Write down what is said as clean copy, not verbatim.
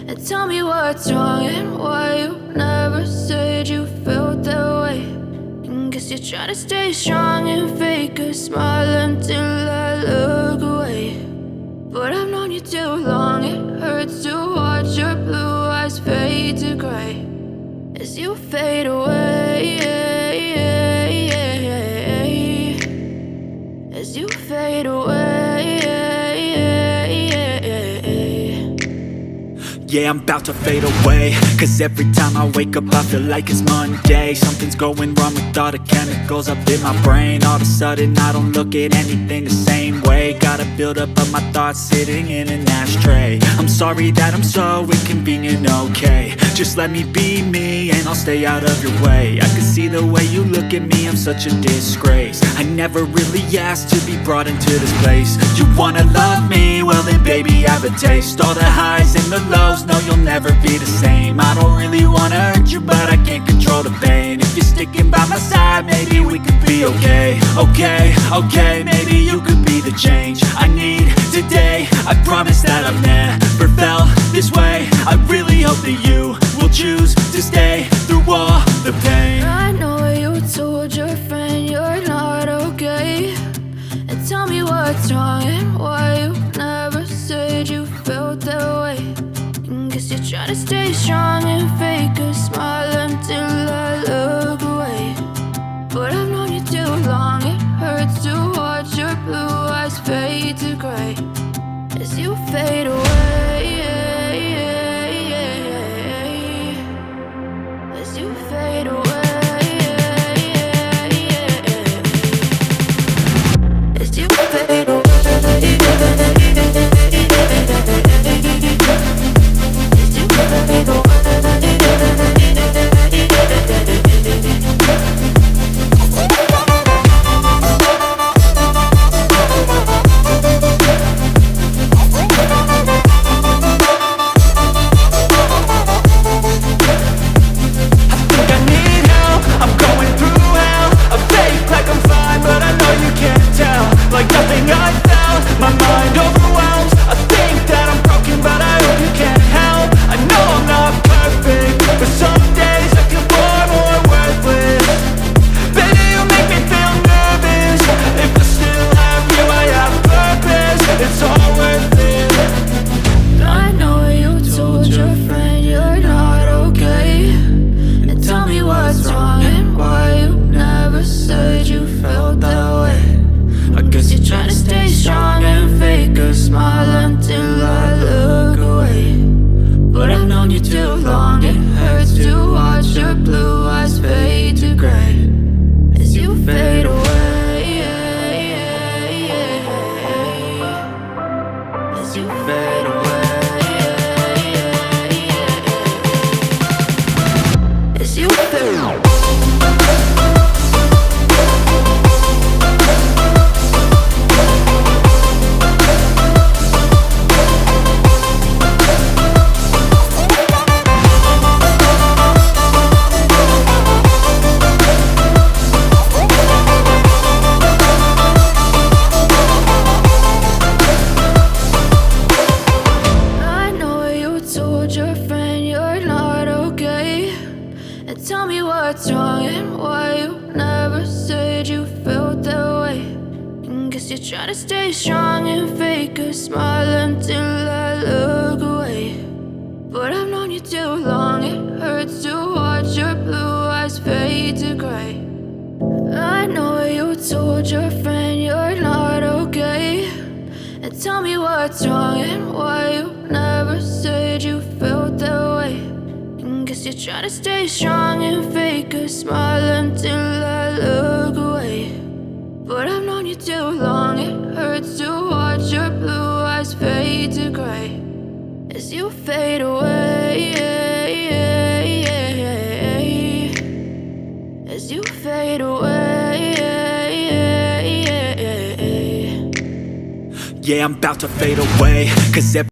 And tell me what's wrong and why you never said you felt that way. And guess you're trying to stay strong and fake a smile until I look away. But I've known you too long, it hurts to watch your blue eyes fade to gray as you fade away, as you fade away. Yeah, I'm about to fade away, cause every time I wake up I feel like it's Monday. Something's going wrong with all the chemicals up in my brain. All of a sudden I don't look at anything the same way. Gotta build up of my thoughts sitting in an ashtray. I'm sorry that I'm so inconvenient, okay. Just let me be me and I'll stay out of your way. I can see the way you look at me, I'm such a disgrace. I never really asked to be brought into this place. You wanna love me? Well then baby I have a taste. All the highs and the lows, no you'll never be the same. I don't really wanna hurt you but I can't control the pain. If you're sticking by my side maybe we could be okay. Okay, maybe you could be the change I need today. I promise that I've never felt this way. I really hope that you will choose to stay through all the pain. I know you told your friend you're not okay. And tell me what's wrong and why you never said you felt that way. And guess you're trying to stay strong and fake a smile until I look away. But I've known you too long, it hurts to watch your blue eyes fade to gray as you fade away, as you fade away, as you fade away. Like nothing I felt, my mind overwhelms. I think that I'm broken, but I hope you can't help. I know I'm not perfect, but some days I feel far more worthless. Baby, you make me feel nervous. If I still have you, I have purpose. It's all worth it. I know you told your friend you're not okay. And tell me what's wrong and why you never said you felt that way. I guess you're trying to stay strong and fake a smile until I look away. But I've known you too long, it hurts to watch your blue eyes fade to gray as you fade away, as you fade away, as you fade away. Your friend you're not okay. And tell me what's wrong and why you never said you felt that way. And guess you're trying to stay strong and fake a smile until I look away. But I've known you too long, it hurts to watch your blue eyes fade to gray. I know you told your friend you're not okay. And tell me what's wrong and why you never said you felt that way. And guess you're trying to stay strong and fake a smile until I look away. But I've known you too long, it hurts to watch your blue eyes fade to gray as you fade away, as you fade away. Yeah, I'm about to fade away, cause